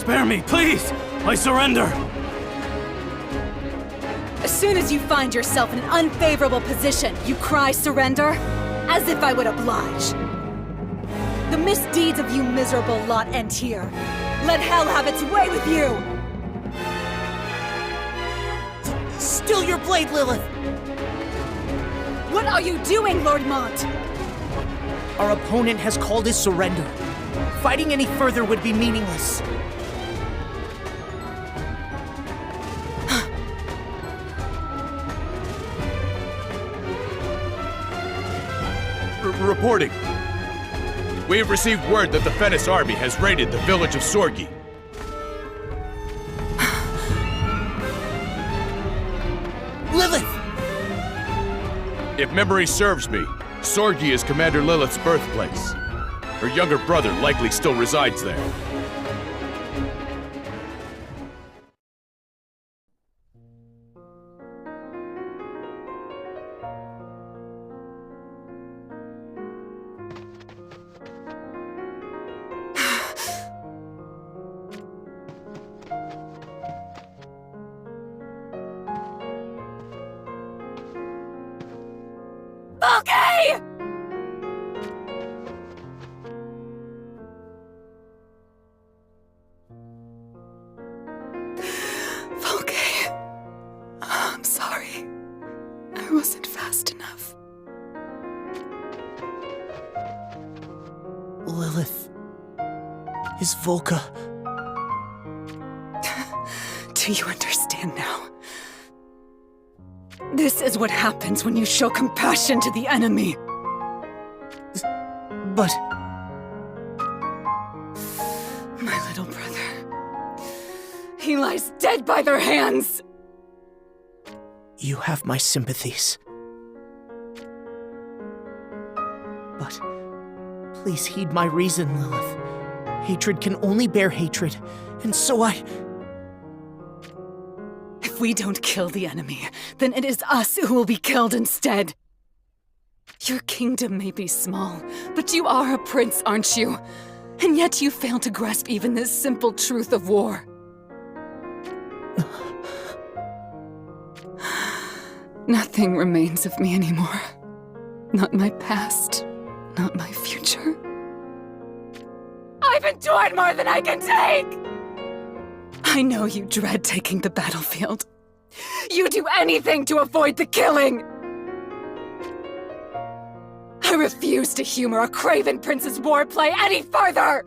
Spare me, please! I surrender! As soon as you find yourself in an unfavorable position, you cry surrender? As if I would oblige. The misdeeds of you miserable lot end here. Let hell have its way with you! Still your blade, Lilith! What are you doing, Lord Mont? Our opponent has called his surrender. Fighting any further would be meaningless. Reporting. We have received word that the Fennis army has raided the village of Sorgi. Lilith! If memory serves me, Sorgi is Commander Lilith's birthplace. Her younger brother likely still resides there. Okay! I'm sorry. I wasn't fast enough. Lilith. Is Volca... Do you understand now? This is what happens when you show compassion to the enemy. But... My little brother. He lies dead by their hands! You have my sympathies. But... please heed my reason, Lilith. Hatred can only bear hatred, and so If we don't kill the enemy, then it is us who will be killed instead. Your kingdom may be small, but you are a prince, aren't you? And yet you fail to grasp even this simple truth of war. Nothing remains of me anymore. Not my past, not my future. I've endured more than I can take! I know you dread taking the battlefield. You do anything to avoid the killing! I refuse to humor a craven prince's warplay any further!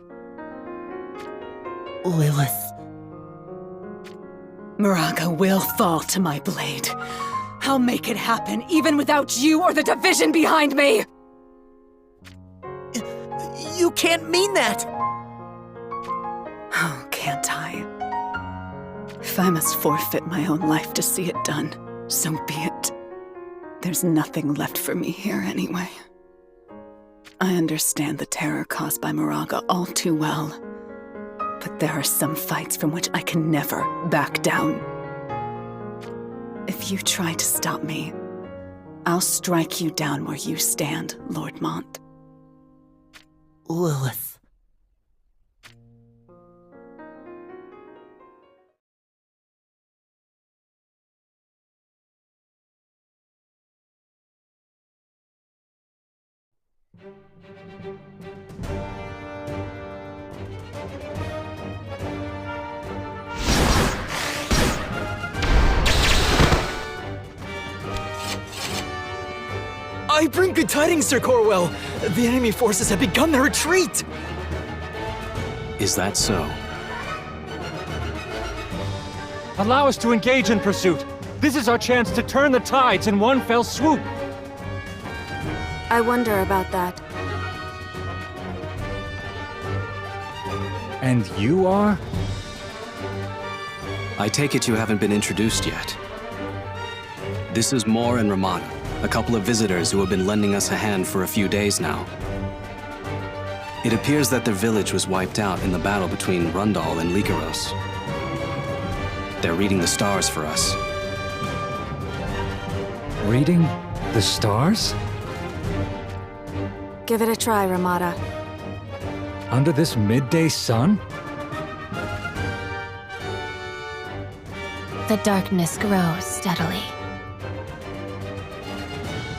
Lilith... Moraga will fall to my blade. I'll make it happen, even without you or the division behind me! You can't mean that! Oh, can't I? If I must forfeit my own life to see it done, so be it. There's nothing left for me here anyway. I understand the terror caused by Moraga all too well, but there are some fights from which I can never back down. If you try to stop me, I'll strike you down where you stand, Lord Mont. Lilith... I bring good tidings, Sir Corwell. The enemy forces have begun their retreat. Is that so? Allow us to engage in pursuit. This is our chance to turn the tides in one fell swoop. I wonder about that. And you are? I take it you haven't been introduced yet. This is Moore and Ramada, a couple of visitors who have been lending us a hand for a few days now. It appears that their village was wiped out in the battle between Rundal and Lycaros. They're reading the stars for us. Reading the stars? Give it a try, Ramada. Under this midday sun? The darkness grows steadily.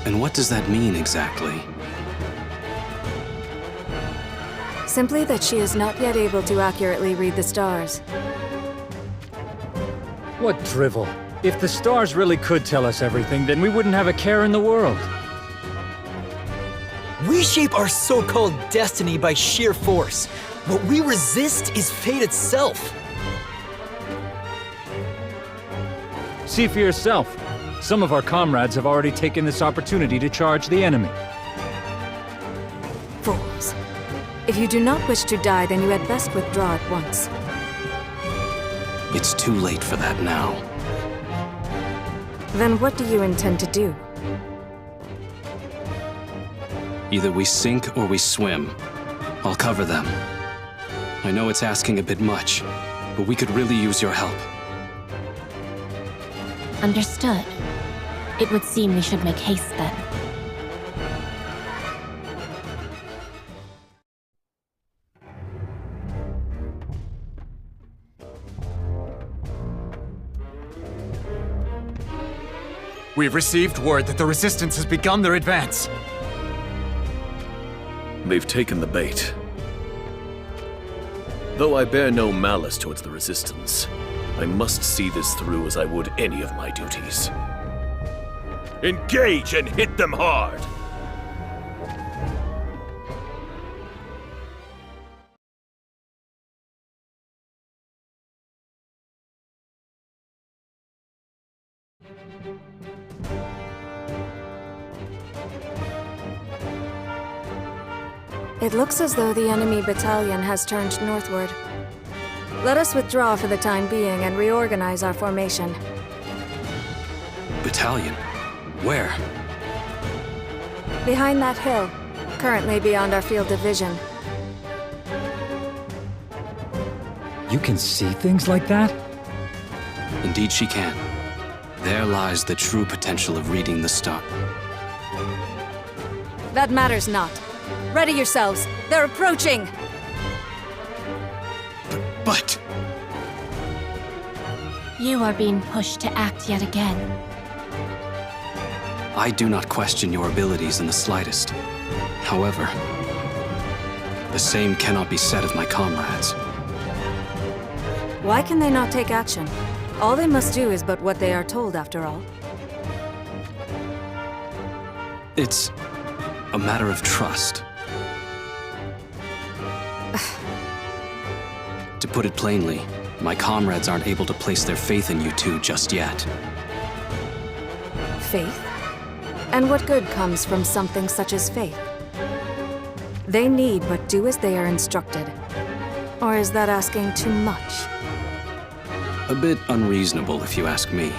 And what does that mean exactly? Simply that she is not yet able to accurately read the stars. What drivel. If the stars really could tell us everything, then we wouldn't have a care in the world. We shape our so-called destiny by sheer force. What we resist is fate itself. See for yourself. Some of our comrades have already taken this opportunity to charge the enemy. Fools. If you do not wish to die, then you had best withdraw at once. It's too late for that now. Then what do you intend to do? Either we sink or we swim. I'll cover them. I know it's asking a bit much, but we could really use your help. Understood. It would seem we should make haste then. We've received word that the Resistance has begun their advance. They've taken the bait. Though I bear no malice towards the Resistance, I must see this through as I would any of my duties. Engage and hit them hard! It looks as though the enemy battalion has turned northward. Let us withdraw for the time being and reorganize our formation. Battalion? Where? Behind that hill, currently beyond our field of vision. You can see things like that? Indeed she can. There lies the true potential of reading the star. That matters not. Ready yourselves. They're approaching! But... You are being pushed to act yet again. I do not question your abilities in the slightest. However, the same cannot be said of my comrades. Why can they not take action? All they must do is but what they are told, after all. It's a matter of trust. To put it plainly, my comrades aren't able to place their faith in you two just yet. Faith? And what good comes from something such as faith? They need but do as they are instructed. Or is that asking too much? A bit unreasonable, if you ask me.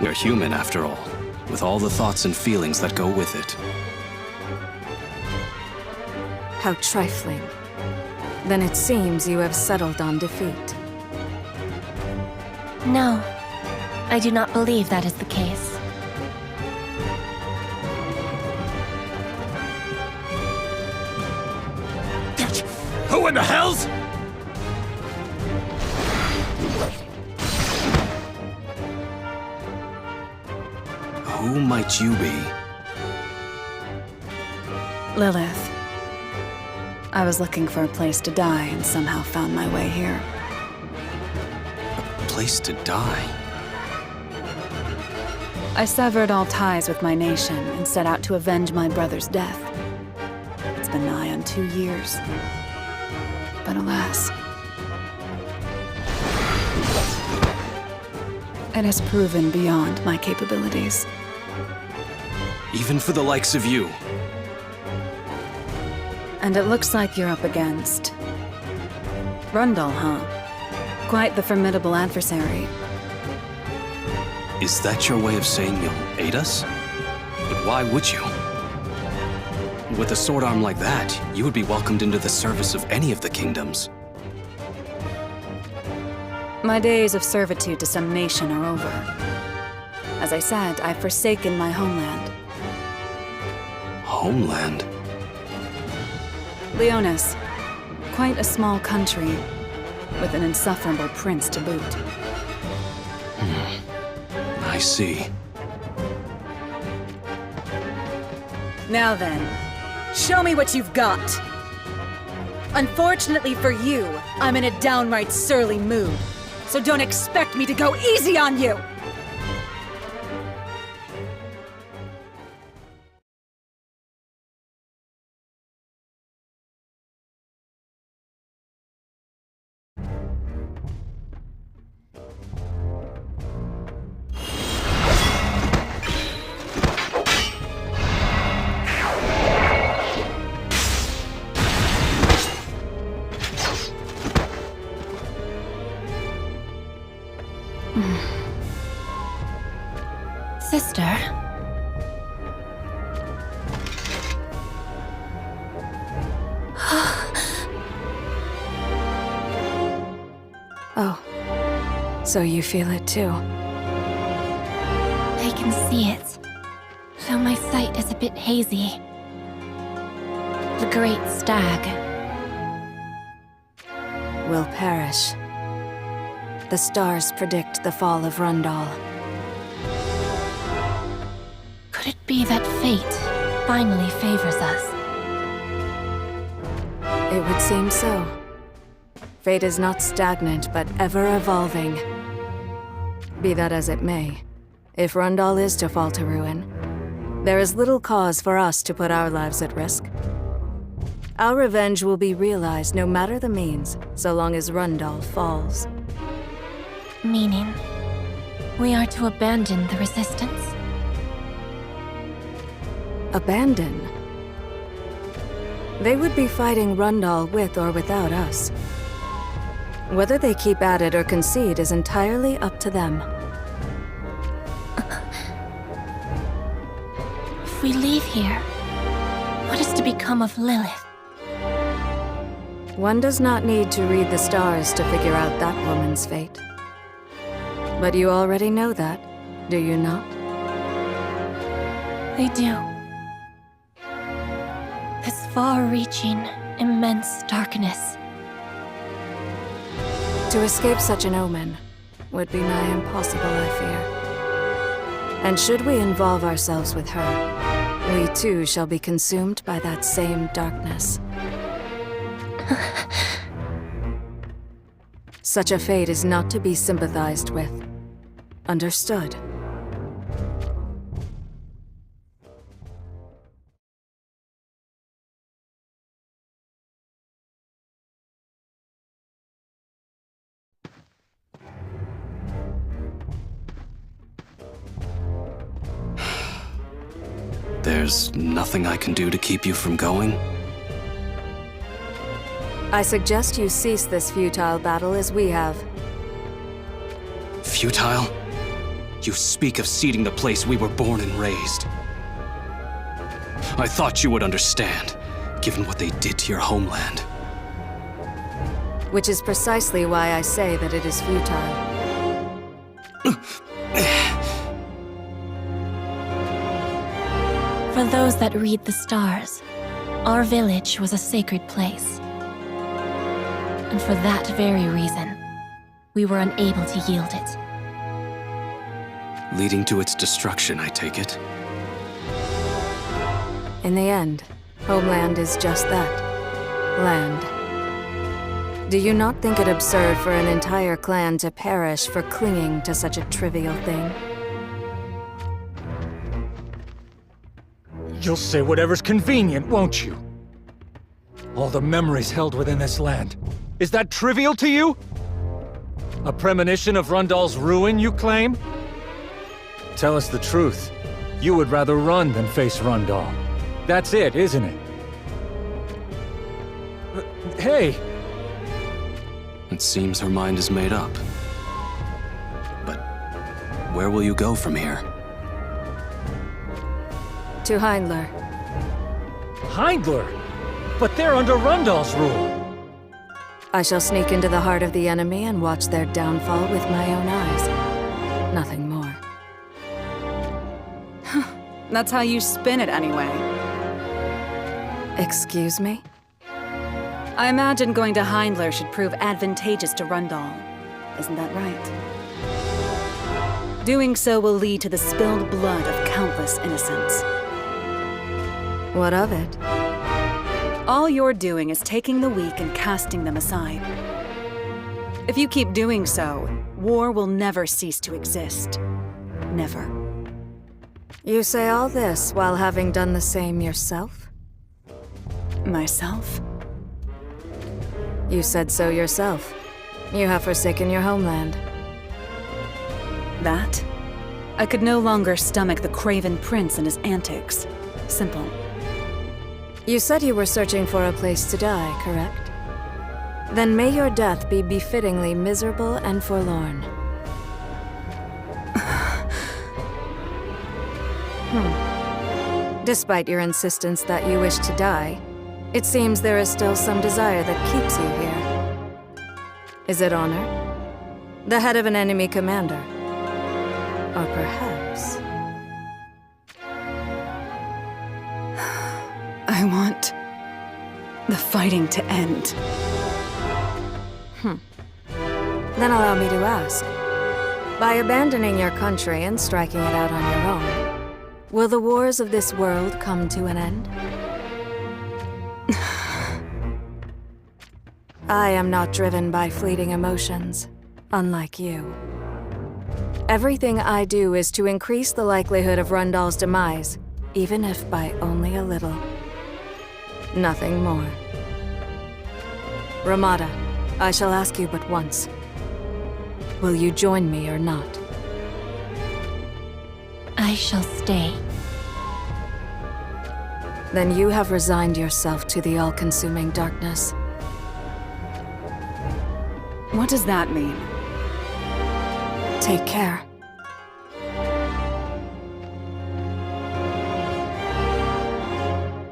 We're human, after all, with all the thoughts and feelings that go with it. How trifling. Then it seems you have settled on defeat. No, I do not believe that is the case. Who in the hells? Who might you be? Lilith. I was looking for a place to die and somehow found my way here. A place to die? I severed all ties with my nation and set out to avenge my brother's death. It's been nigh on 2 years. But alas, it has proven beyond my capabilities. Even for the likes of you. And it looks like you're up against Rundle, huh? Quite the formidable adversary. Is that your way of saying you'll aid us? But why would you? With a sword arm like that, you would be welcomed into the service of any of the kingdoms. My days of servitude to some nation are over. As I said, I've forsaken my homeland. Homeland? Leonis. Quite a small country, with an insufferable prince to boot. I see. Now then, show me what you've got. Unfortunately for you, I'm in a downright surly mood, so don't expect me to go easy on you! Sister? Oh, so you feel it too? I can see it, though my sight is a bit hazy. The great stag Will perish. The stars predict the fall of Rundal. Could it be that fate finally favors us? It would seem so. Fate is not stagnant, but ever-evolving. Be that as it may, if Rundal is to fall to ruin, there is little cause for us to put our lives at risk. Our revenge will be realized no matter the means, so long as Rundal falls. Meaning, we are to abandon the Resistance? Abandon? They would be fighting Rundal with or without us. Whether they keep at it or concede is entirely up to them. If we leave here, what is to become of Lilith? One does not need to read the stars to figure out that woman's fate. But you already know that, do you not? I do. This far-reaching, immense darkness. To escape such an omen would be nigh impossible, I fear. And should we involve ourselves with her, we too shall be consumed by that same darkness. Such a fate is not to be sympathized with. Understood? There's nothing I can do to keep you from going? I suggest you cease this futile battle as we have. Futile? You speak of ceding the place we were born and raised. I thought you would understand, given what they did to your homeland. Which is precisely why I say that it is futile. For those that read the stars, our village was a sacred place. And for that very reason, we were unable to yield it. Leading to its destruction, I take it. In the end, homeland is just that. Land. Do you not think it absurd for an entire clan to perish for clinging to such a trivial thing? You'll say whatever's convenient, won't you? All the memories held within this land. Is that trivial to you? A premonition of Rundal's ruin, you claim? Tell us the truth. You would rather run than face Rundal. That's it, isn't it? Hey! It seems her mind is made up. But where will you go from here? To Heindler. Heindler? But they're under Rundal's rule. I shall sneak into the heart of the enemy and watch their downfall with my own eyes. Nothing more. That's how you spin it anyway. Excuse me? I imagine going to Heindler should prove advantageous to Rundal. Isn't that right? Doing so will lead to the spilled blood of countless innocents. What of it? All you're doing is taking the weak and casting them aside. If you keep doing so, war will never cease to exist. Never. You say all this while having done the same yourself? Myself? You said so yourself. You have forsaken your homeland. That? I could no longer stomach the craven prince and his antics. Simple. You said you were searching for a place to die, correct? Then may your death be befittingly miserable and forlorn. Despite your insistence that you wish to die, it seems there is still some desire that keeps you here. Is it honor? The head of an enemy commander? Or perhaps... I want the fighting to end. Then allow me to ask. By abandoning your country and striking it out on your own, will the wars of this world come to an end? I am not driven by fleeting emotions, unlike you. Everything I do is to increase the likelihood of Rundal's demise, even if by only a little. Nothing more. Ramada, I shall ask you but once. Will you join me or not? I shall stay. Then you have resigned yourself to the all-consuming darkness. What does that mean? Take care.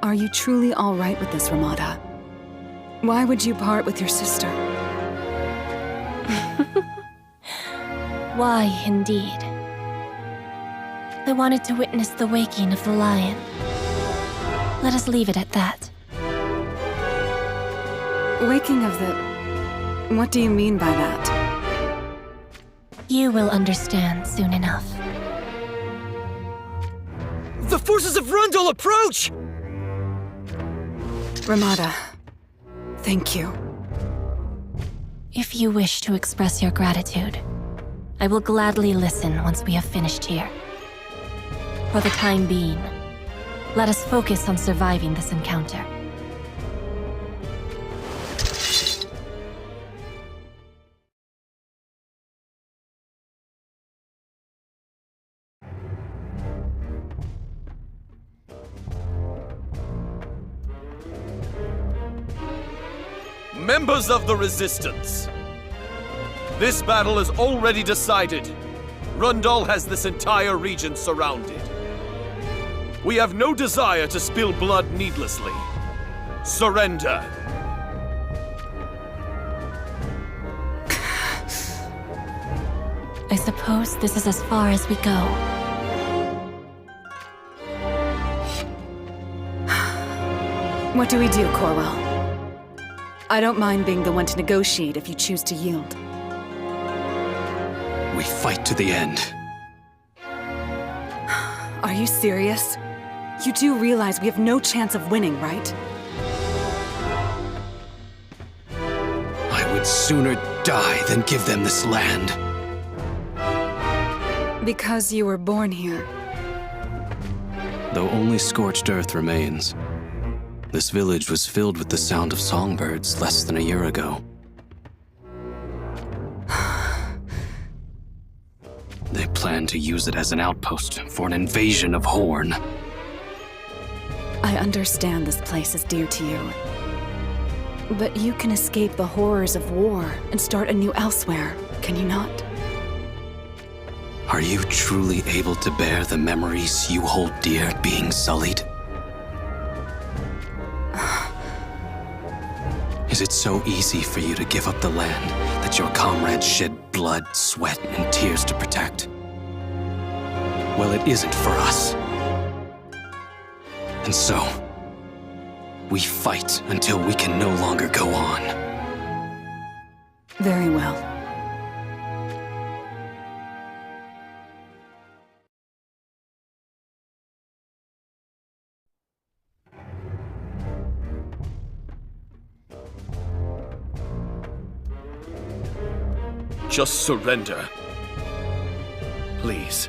Are you truly all right with this, Ramada? Why would you part with your sister? Why, indeed? I wanted to witness the waking of the lion. Let us leave it at that. Waking of the... What do you mean by that? You will understand soon enough. The forces of Rundal approach! Ramada, thank you. If you wish to express your gratitude, I will gladly listen once we have finished here. For the time being, let us focus on surviving this encounter. Members of the Resistance, this battle is already decided. Rundal has this entire region surrounded. We have no desire to spill blood needlessly. Surrender. I suppose this is as far as we go. What do we do, Corwell? I don't mind being the one to negotiate if you choose to yield. We fight to the end. Are you serious? You do realize we have no chance of winning, right? I would sooner die than give them this land. Because you were born here. Though only scorched earth remains, this village was filled with the sound of songbirds less than a year ago. They plan to use it as an outpost for an invasion of Horn. I understand this place is dear to you. But you can escape the horrors of war and start anew elsewhere, can you not? Are you truly able to bear the memories you hold dear being sullied? Is it so easy for you to give up the land that your comrades shed blood, sweat, and tears to protect? Well, it isn't for us. And so, we fight until we can no longer go on. Very well. Just surrender. Please.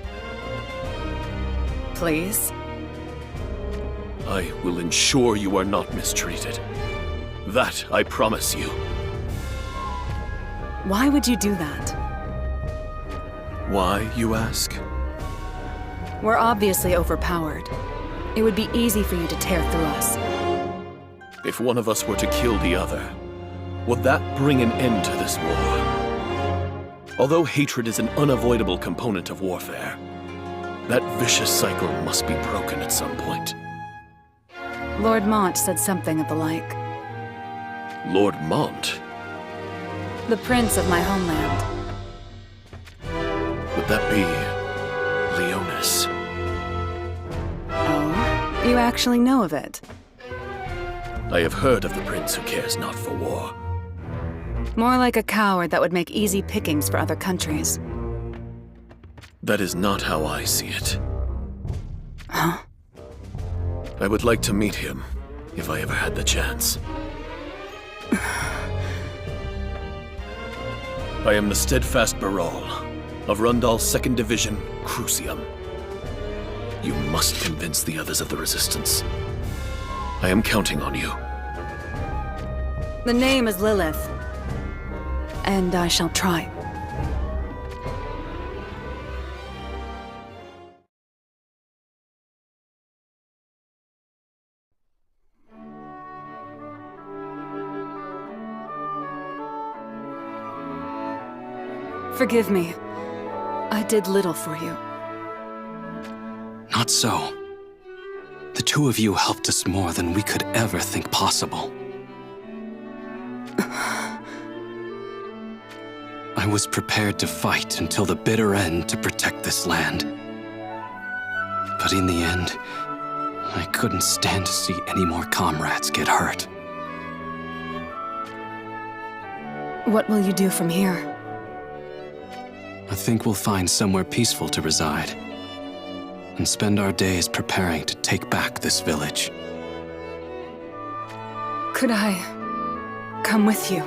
Please? I will ensure you are not mistreated. That I promise you. Why would you do that? Why, you ask? We're obviously overpowered. It would be easy for you to tear through us. If one of us were to kill the other, would that bring an end to this war? Although hatred is an unavoidable component of warfare, that vicious cycle must be broken at some point. Lord Mont said something of the like. Lord Mont? The prince of my homeland. Would that be Leonis? Oh, you actually know of it? I have heard of the prince who cares not for war. More like a coward that would make easy pickings for other countries. That is not how I see it. Huh? I would like to meet him, if I ever had the chance. I am the steadfast Baral, of Rundal's 2nd Division, Crucium. You must convince the others of the Resistance. I am counting on you. The name is Lilith. And I shall try. Forgive me. I did little for you. Not so. The two of you helped us more than we could ever think possible. I was prepared to fight until the bitter end to protect this land. But in the end, I couldn't stand to see any more comrades get hurt. What will you do from here? I think we'll find somewhere peaceful to reside, and spend our days preparing to take back this village. Could I come with you?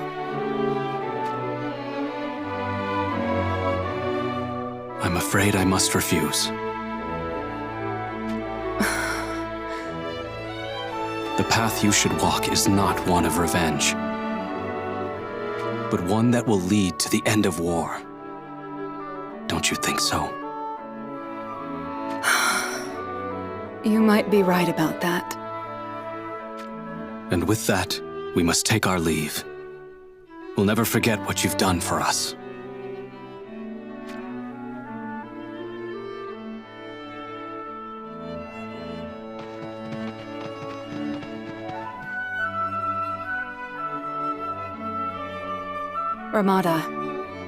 I'm afraid I must refuse. The path you should walk is not one of revenge, but one that will lead to the end of war. Don't you think so? You might be right about that. And with that, we must take our leave. We'll never forget what you've done for us. Ramada,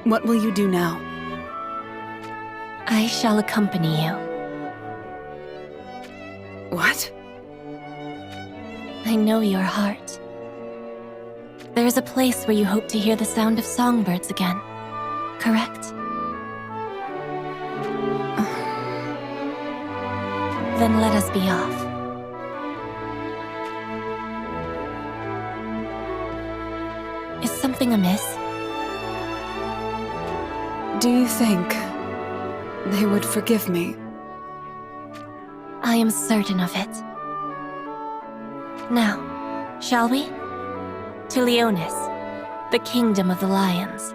what will you do now? I shall accompany you. What? I know your heart. There is a place where you hope to hear the sound of songbirds again, correct? Then let us be off. Is something amiss? Do you think they would forgive me? I am certain of it. Now, shall we? To Leonis, the kingdom of the lions.